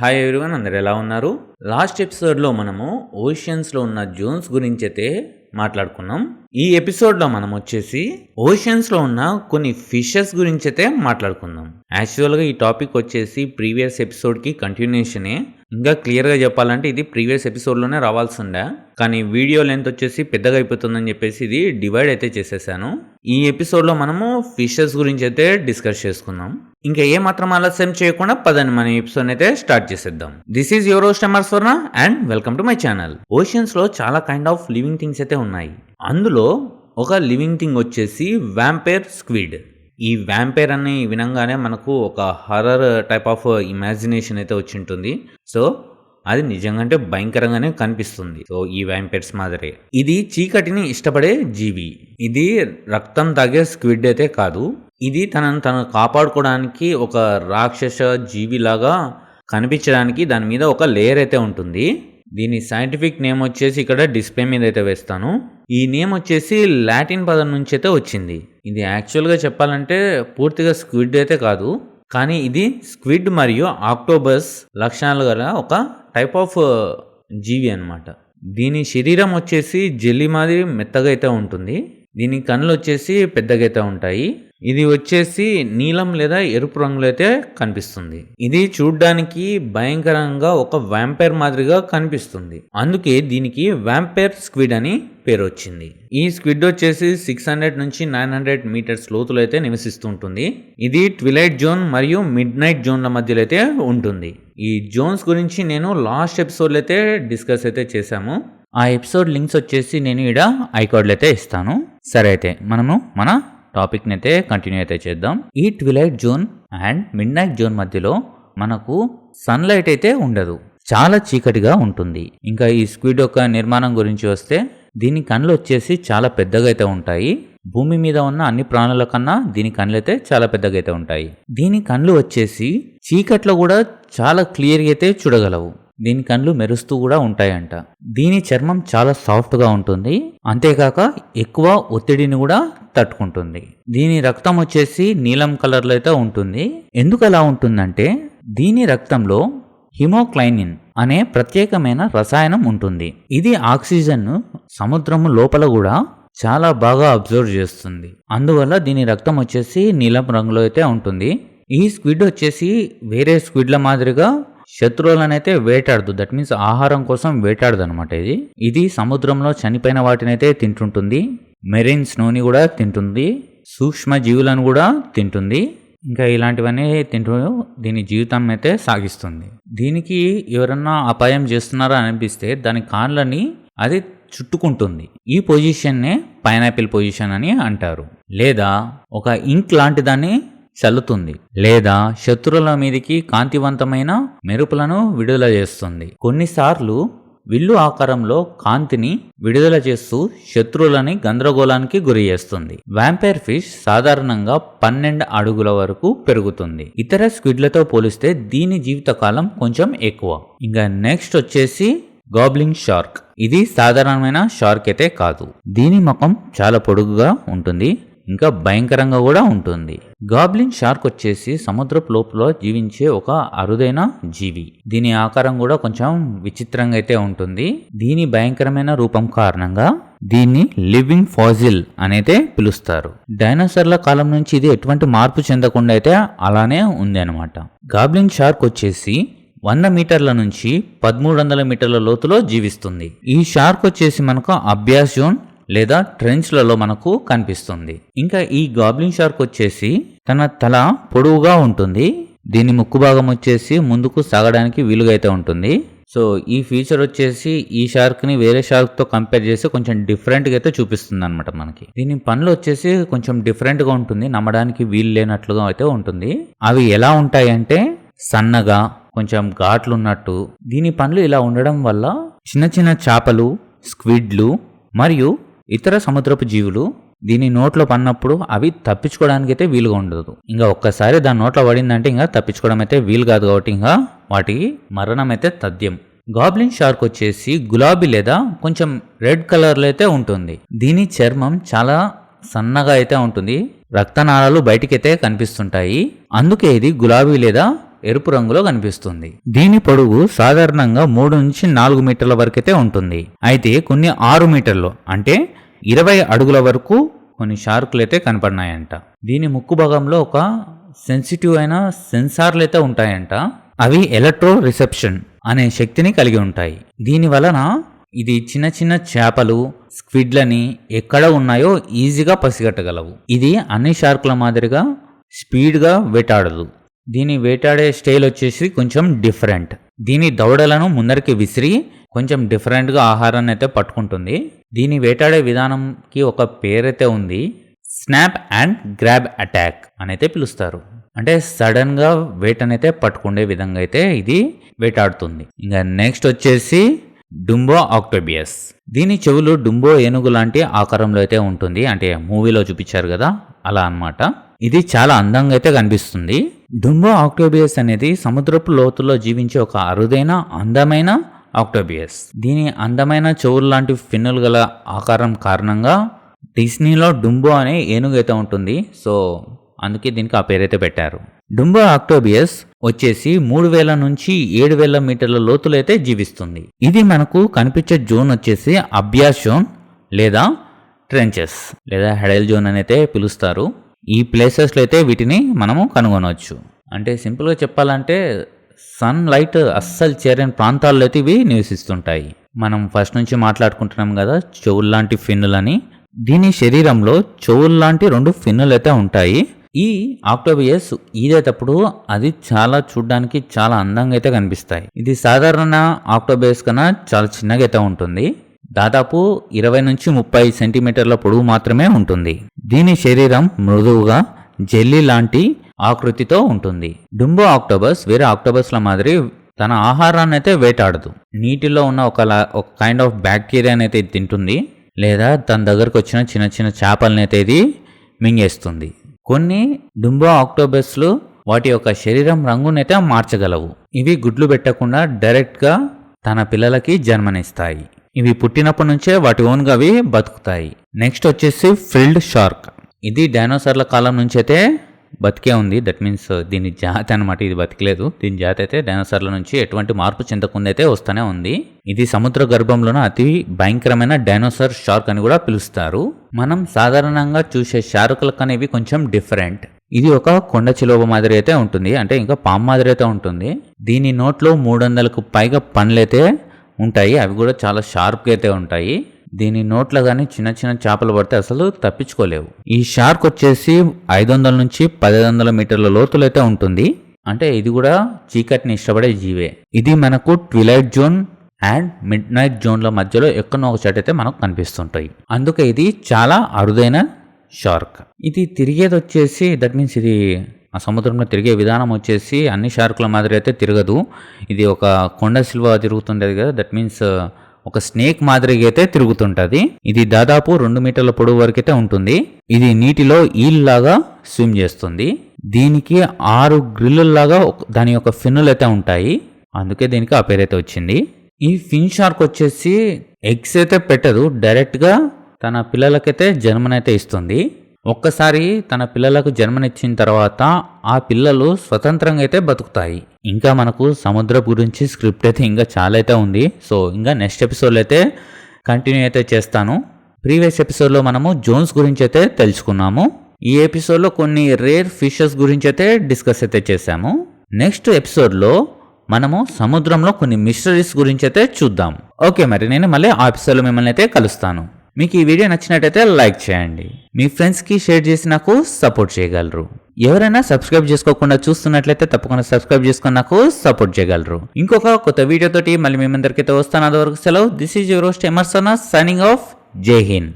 Hi everyone, అందరు ఎలా ఉన్నారు? లాస్ట్ ఎపిసోడ్లో మనము ఓషియన్స్లో ఉన్న జోన్స్ గురించి అయితే మాట్లాడుకున్నాం. ఈ ఎపిసోడ్లో మనం వచ్చేసి ఓషియన్స్లో ఉన్న కొన్ని ఫిషెస్ గురించి అయితే మాట్లాడుకుందాం. యాక్చువల్గా ఈ టాపిక్ వచ్చేసి ప్రీవియస్ ఎపిసోడ్కి కంటిన్యూషనే. ఇంకా క్లియర్గా చెప్పాలంటే ఇది ప్రీవియస్ ఎపిసోడ్లోనే రావాల్సి ఉండే, కానీ వీడియో లెంత్ వచ్చేసి పెద్దగా అయిపోతుందని చెప్పేసి ఇది డివైడ్ అయితే చేసేసాను. ఈ ఎపిసోడ్లో మనము ఫిషెస్ గురించి అయితే డిస్కస్ చేసుకుందాం. ఇంకా ఏ మాత్రం ఆలస్యం చేయకుండా పదండి మన ఎపిసోడ్ అయితే స్టార్ట్ చేసేద్దాం. This is your host M R Swarna and welcome to my channel. Oceans లో చాలా కైండ్ ఆఫ్ లివింగ్ థింగ్స్ అయితే ఉన్నాయి. అందులో ఒక లివింగ్ థింగ్ వచ్చేసి వ్యాంపైర్ స్క్విడ్. ఈ వ్యాంపైర్ అని వినంగానే మనకు ఒక హర్రర్ టైప్ ఆఫ్ ఇమాజినేషన్ అయితే వచ్చి ఉంటుంది. సో అది నిజంగా అంటే భయంకరంగానే కనిపిస్తుంది. సో ఈ వ్యాంపైర్స్ మాదిరే ఇది చీకటిని ఇష్టపడే జీవి. ఇది రక్తం తాగే స్క్విడ్ అయితే కాదు. ఇది తనను కాపాడుకోవడానికి ఒక రాక్షస జీవిలాగా కనిపించడానికి దాని మీద ఒక లేయర్ అయితే ఉంటుంది. దీని సైంటిఫిక్ నేమ్ వచ్చేసి ఇక్కడ డిస్ప్లే మీద అయితే వేస్తాను. ఈ నేమ్ వచ్చేసి లాటిన్ పదం నుంచి అయితే వచ్చింది. ఇది యాక్చువల్గా చెప్పాలంటే పూర్తిగా స్క్విడ్ అయితే కాదు, కానీ ఇది స్క్విడ్ మరియు ఆక్టోబస్ లక్షణాలు గల ఒక టైప్ ఆఫ్ జీవి అన్నమాట. దీని శరీరం వచ్చేసి జెల్లీ మాదిరి మెత్తగా అయితే ఉంటుంది. దీని కళ్ళు వచ్చేసి పెద్దగా అయితే ఉంటాయి. ఇది వచ్చేసి నీలం లేదా ఎరుపు రంగులో అయితే కనిపిస్తుంది. ఇది చూడ్డానికి భయంకరంగా ఒక వ్యాంపైర్ మాదిరిగా కనిపిస్తుంది. అందుకే దీనికి వ్యాంపైర్ స్క్విడ్ అని పేరు వచ్చింది. ఈ స్క్విడ్ వచ్చేసి 600 నుంచి 900 మీటర్స్ లోతులో అయితే నివసిస్తుంటుంది. ఇది ట్విలైట్ జోన్ మరియు మిడ్ నైట్ జోన్ల మధ్యలో అయితే ఉంటుంది. ఈ జోన్స్ గురించి నేను లాస్ట్ ఎపిసోడ్లో అయితే డిస్కస్ అయితే చేశాము. ఆ ఎపిసోడ్ లింక్స్ వచ్చేసి నేను ఇక్కడ ఐకార్డ్లో అయితే ఇస్తాను. సరే, అయితే మనము మన టాపిక్ని అయితే కంటిన్యూ అయితే చేద్దాం. ఈ twilight zone and mid night zone మధ్యలో మనకు సన్లైట్ అయితే ఉండదు, చాలా చీకటిగా ఉంటుంది. ఇంకా ఈ స్క్విడ్ యొక్క నిర్మాణం గురించి వస్తే దీని కళ్ళు వచ్చేసి చాలా పెద్దగా అయితే ఉంటాయి. భూమి మీద ఉన్న అన్ని ప్రాణుల కన్నా దీని కళ్ళు అయితే చాలా పెద్దగా అయితే ఉంటాయి. దీని కళ్ళు వచ్చేసి చీకట్లో కూడా చాలా క్లియర్గా అయితే చూడగలవు. దీని కళ్ళు మెరుస్తూ కూడా ఉంటాయంట. దీని చర్మం చాలా సాఫ్ట్గా ఉంటుంది, అంతేకాక ఎక్కువ ఒత్తిడిని కూడా తట్టుకుంటుంది. దీని రక్తం వచ్చేసి నీలం కలర్లో అయితే ఉంటుంది. ఎందుకు అలా ఉంటుందంటే దీని రక్తంలో హిమోక్లైనిన్ అనే ప్రత్యేకమైన రసాయనం ఉంటుంది. ఇది ఆక్సిజన్ సముద్రం లోపల కూడా చాలా బాగా అబ్జర్వ్ చేస్తుంది. అందువల్ల దీని రక్తం వచ్చేసి నీలం రంగులో అయితే ఉంటుంది. ఈ స్క్విడ్ వచ్చేసి వేరే స్క్విడ్ల మాదిరిగా శత్రువులనైతే వేటాడదు. దట్ మీన్స్ ఆహారం కోసం వేటాడదు అనమాట. ఇది సముద్రంలో చనిపోయిన వాటినైతే తింటుంటుంది. మెరైన్ స్నోని కూడా తింటుంది. సూక్ష్మ జీవులను కూడా తింటుంది. ఇంకా ఇలాంటివన్నీ తింటూ దీని జీవితం అయితే సాగిస్తుంది. దీనికి ఎవరన్నా అపాయం చేస్తున్నారా అనిపిస్తే దాని కాళ్ళని అది చుట్టుకుంటుంది. ఈ పొజిషన్నే పైనాపిల్ పొజిషన్ అని అంటారు. లేదా ఒక ఇంక్ లాంటి దాన్ని చల్లుతుంది, లేదా శత్రువుల మీదకి కాంతివంతమైన మెరుపులను విడుదల చేస్తుంది. కొన్నిసార్లు విల్లు ఆకారంలో కాంతిని విడుదల చేస్తూ శత్రువులని గందరగోళానికి గురి చేస్తుంది. వ్యాంపైర్ ఫిష్ సాధారణంగా 12 అడుగుల వరకు పెరుగుతుంది. ఇతర స్క్విడ్లతో పోలిస్తే దీని జీవితకాలం కొంచెం ఎక్కువ. ఇంకా నెక్స్ట్ వచ్చేసి గాబ్లింగ్ షార్క్. ఇది సాధారణమైన షార్క్ అయితే కాదు. దీని ముఖం చాలా పొడుగుగా ఉంటుంది, ఇంకా భయంకరంగా కూడా ఉంటుంది. గాబ్లిన్ షార్క్ వచ్చేసి సముద్రపు లోపల జీవించే ఒక అరుదైన జీవి. దీని ఆకారం కూడా కొంచెం విచిత్రంగా అయితే ఉంటుంది. దీని భయంకరమైన రూపం కారణంగా దీన్ని లివింగ్ ఫాజిల్ అనైతే పిలుస్తారు. డైనోసార్ల కాలం నుంచి ఇది ఎటువంటి మార్పు చెందకుండా అయితే అలానే ఉంది అనమాట. గాబ్లిన్ షార్క్ వచ్చేసి 100 మీటర్ల నుంచి 1300 మీటర్ల లోతులో జీవిస్తుంది. ఈ షార్క్ వచ్చేసి మనకు అభ్యాస్ జోన్ లేదా ట్రెంచ్లలో మనకు కనిపిస్తుంది. ఇంకా ఈ గాబ్లిన్ షార్క్ వచ్చేసి తన తల పొడవుగా ఉంటుంది. దీని ముక్కు భాగం వచ్చేసి ముందుకు సాగడానికి వీలుగా అయితే ఉంటుంది. సో ఈ ఫీచర్ వచ్చేసి ఈ షార్క్ ని వేరే షార్క్ తో కంపేర్ చేసి కొంచెం డిఫరెంట్ గా అయితే చూపిస్తుంది అనమాట మనకి. దీని పనులు వచ్చేసి కొంచెం డిఫరెంట్ గా ఉంటుంది, నమ్మడానికి వీలు లేనట్లుగా అయితే ఉంటుంది. అవి ఎలా ఉంటాయి అంటే సన్నగా కొంచెం ఘాట్లు ఉన్నట్టు. దీని పనులు ఇలా ఉండడం వల్ల చిన్న చిన్న చేపలు, స్క్విడ్లు మరియు ఇతర సముద్రపు జీవులు దీని నోట్లో పడినప్పుడు అవి తప్పించుకోవడానికి అయితే వీలుగా ఉండదు. ఇంకా ఒక్కసారి దాని నోట్లో పడిందంటే ఇంకా తప్పించుకోవడం అయితే వీలు కాదు. కాబట్టి ఇంకా వాటికి మరణం అయితే తథ్యం. గాబ్లిన్ షార్క్ వచ్చేసి గులాబీ లేదా కొంచెం రెడ్ కలర్లో అయితే ఉంటుంది. దీని చర్మం చాలా సన్నగా అయితే ఉంటుంది. రక్తనాళాలు బయటికైతే కనిపిస్తుంటాయి. అందుకే ఇది గులాబీ లేదా ఎరుపు రంగులో కనిపిస్తుంది. దీని పొడవు సాధారణంగా 3 నుంచి 4 మీటర్ల వరకైతే ఉంటుంది. అయితే కొన్ని 6 మీటర్లు అంటే 20 అడుగుల వరకు కొన్ని షార్కులు అయితే కనపడినాయంట. దీని ముక్కు భాగంలో ఒక సెన్సిటివ్ అయిన సెన్సార్లు అయితే ఉంటాయంట. అవి ఎలక్ట్రో రిసెప్షన్ అనే శక్తిని కలిగి ఉంటాయి. దీని వలన ఇది చిన్న చిన్న చేపలు, స్క్విడ్లని ఎక్కడ ఉన్నాయో ఈజీగా పసిగట్టగలవు. ఇది అన్ని షార్కుల మాదిరిగా స్పీడ్గా వేటాడదు. దీని వేటాడే స్టైల్ వచ్చేసి కొంచెం డిఫరెంట్. దీని దవడలను ముందరికి విసిరి కొంచెం డిఫరెంట్గా ఆహారాన్ని అయితే పట్టుకుంటుంది. దీని వేటాడే విధానంకి ఒక పేరైతే ఉంది, స్నాప్ అండ్ గ్రాబ్ అటాక్ అని అయితే పిలుస్తారు. అంటే సడన్ గా వేటనైతే పట్టుకునే విధంగా అయితే ఇది వేటాడుతుంది. ఇంకా నెక్స్ట్ వచ్చేసి డుంబో ఆక్టోబియస్. దీని చెవులు డుంబో ఏనుగు లాంటి ఆకారంలో అయితే ఉంటుంది. అంటే మూవీలో చూపించారు కదా, అలా అన్నమాట. ఇది చాలా అందంగా అయితే కనిపిస్తుంది. డుంబో ఆక్టోబియస్ అనేది సముద్రపు లోతుల్లో జీవించే ఒక అరుదైన అందమైన ఆక్టోబియస్. దీని అందమైన చెవులు లాంటి ఫిన్నులు గల ఆకారం కారణంగా డిస్నీలో డుంబో అనే ఏనుగు అయితే ఉంటుంది. సో అందుకే దీనికి ఆ పేరైతే పెట్టారు. డుంబో ఆక్టోబియస్ వచ్చేసి 3000 నుంచి 7000 మీటర్ల లోతులో అయితే జీవిస్తుంది. ఇది మనకు కనిపించే జోన్ వచ్చేసి అభ్యాస్ జోన్ లేదా ట్రెంచెస్ లేదా హెడల్ జోన్ అని అయితే పిలుస్తారు. ఈ ప్లేసెస్లో అయితే వీటిని మనము కనుగొనవచ్చు. అంటే సింపుల్గా చెప్పాలంటే సన్ లైట్ అస్సలు చేరని ప్రాంతాల్లో అయితే ఇవి నివసిస్తుంటాయి. మనం ఫస్ట్ నుంచి మాట్లాడుకుంటున్నాం కదా చెవుల్లాంటి ఫిన్నులని. దీని శరీరంలో చెవుల్లాంటి 2 ఫిన్నులు అయితే ఉంటాయి. ఈ ఆక్టోబియస్ ఈదేటప్పుడు అది చాలా చూడ్డానికి చాలా అందంగా అయితే కనిపిస్తాయి. ఇది సాధారణ ఆక్టోబియస్ కన్నా చాలా చిన్నగా అయితే ఉంటుంది. దాదాపు 20 నుంచి 30 సెంటీమీటర్ల పొడవు మాత్రమే ఉంటుంది. దీని శరీరం మృదువుగా జెల్లీ లాంటి ఆకృతితో ఉంటుంది. డుంబో ఆక్టోబస్ వేరే ఆక్టోబస్ల మాదిరి తన ఆహారాన్ని అయితే వేటాడదు. నీటిలో ఉన్న ఒక కైండ్ ఆఫ్ బ్యాక్టీరియాని అయితే తింటుంది, లేదా తన దగ్గరకు వచ్చిన చిన్న చిన్న చేపలని అయితే ఇది మింగేస్తుంది. కొన్ని డుంబో ఆక్టోబస్లు వాటి యొక్క శరీరం రంగునైతే మార్చగలవు. ఇవి గుడ్లు పెట్టకుండా డైరెక్ట్గా తన పిల్లలకి జన్మనిస్తాయి. ఇవి పుట్టినప్పటి నుంచే వాటి ఓన్గా అవి బతుకుతాయి. నెక్స్ట్ వచ్చేసి ఫిల్డ్ షార్క్. ఇది డైనోసార్ల కాలం నుంచి అయితే బతికే ఉంది. దట్ మీన్స్ దీని జాతి అనమాట, ఇది బతికలేదు. దీని జాతి అయితే డైనోసార్ల నుంచి ఎటువంటి మార్పు చెందకుండా అయితే వస్తూనే ఉంది. ఇది సముద్ర గర్భంలోనే అతి భయంకరమైన డైనోసార్ షార్క్ అని కూడా పిలుస్తారు. మనం సాధారణంగా చూసే షార్కుల కన్నా ఇవి కొంచెం డిఫరెంట్. ఇది ఒక కొండ చిలువ మాదిరి అయితే ఉంటుంది, అంటే ఇంకా పాము మాదిరి అయితే ఉంటుంది. దీని నోట్లో 300కు పైగా పండ్లైతే ఉంటాయి. అవి కూడా చాలా షార్ప్గా అయితే ఉంటాయి. దీని నోట్లో కానీ చిన్న చిన్న చేపలు పడితే అసలు తప్పించుకోలేవు. ఈ షార్క్ వచ్చేసి 500 నుంచి 1500 మీటర్ల లోతులో అయితే ఉంటుంది. అంటే ఇది కూడా చీకటిని ఇష్టపడే జీవే. ఇది మనకు twilight zone and midnight జోన్ల మధ్యలో ఎక్కడో ఒక చోట అయితే మనకు కనిపిస్తుంటాయి. అందుకే ఇది చాలా అరుదైన షార్క్. ఇది తిరిగేది వచ్చేసి దట్ మీన్స్ ఇది ఆ సముద్రంలో తిరిగే విధానం వచ్చేసి అన్ని షార్కుల మాదిరి అయితే తిరగదు. ఇది ఒక కొండ సిల్వ తిరుగుతుంటది కదా, దట్ మీన్స్ ఒక స్నేక్ మాదిరిగా అయితే తిరుగుతుంటది. ఇది దాదాపు 2 మీటర్ల పొడవు వరకు అయితే ఉంటుంది. ఇది నీటిలో ఈల్ లాగా స్విమ్ చేస్తుంది. దీనికి 6 గ్రిల్లులాగా దాని యొక్క ఫిన్నులు అయితే ఉంటాయి. అందుకే దీనికి ఆ పేరైతే వచ్చింది. ఈ ఫిన్ షార్క్ వచ్చేసి ఎగ్స్ అయితే పెట్టదు, డైరెక్ట్ గా తన పిల్లలకైతే జన్మనైతే ఇస్తుంది. ఒక్కసారి తన పిల్లలకు జన్మనిచ్చిన తర్వాత ఆ పిల్లలు స్వతంత్రంగా అయితే బతుకుతాయి. ఇంకా మనకు సముద్రం గురించి స్క్రిప్ట్ అయితే ఇంకా చాలా అయితే ఉంది. సో ఇంకా నెక్స్ట్ ఎపిసోడ్లో అయితే కంటిన్యూ అయితే చేస్తాను. ప్రీవియస్ ఎపిసోడ్లో మనము జోన్స్ గురించి అయితే తెలుసుకున్నాము. ఈ ఎపిసోడ్లో కొన్ని రేర్ ఫిషెస్ గురించి అయితే డిస్కస్ అయితే చేశాము. నెక్స్ట్ ఎపిసోడ్లో మనము సముద్రంలో కొన్ని మిస్టరీస్ గురించి అయితే చూద్దాం. ఓకే, మరి నేను మళ్ళీ ఆ ఎపిసోడ్లో మిమ్మల్ని అయితే కలుస్తాను. మీకు ఈ వీడియో నచ్చినట్టయితే లైక్ చేయండి, మీ ఫ్రెండ్స్కి షేర్ చేసి నాకు సపోర్ట్ చేయగలరు. ఎవరైనా సబ్స్క్రైబ్ చేసుకోకుండా చూస్తున్నట్లయితే తప్పకుండా సబ్స్క్రైబ్ చేసుకొని నాకు సపోర్ట్ చేయగలరు. ఇంకొక కొత్త వీడియోతోటి మళ్ళీ మీ అందరికైతే వస్తాను. అంతవరకు సెలవు. This is your host Emerson signing off. జై హింద్.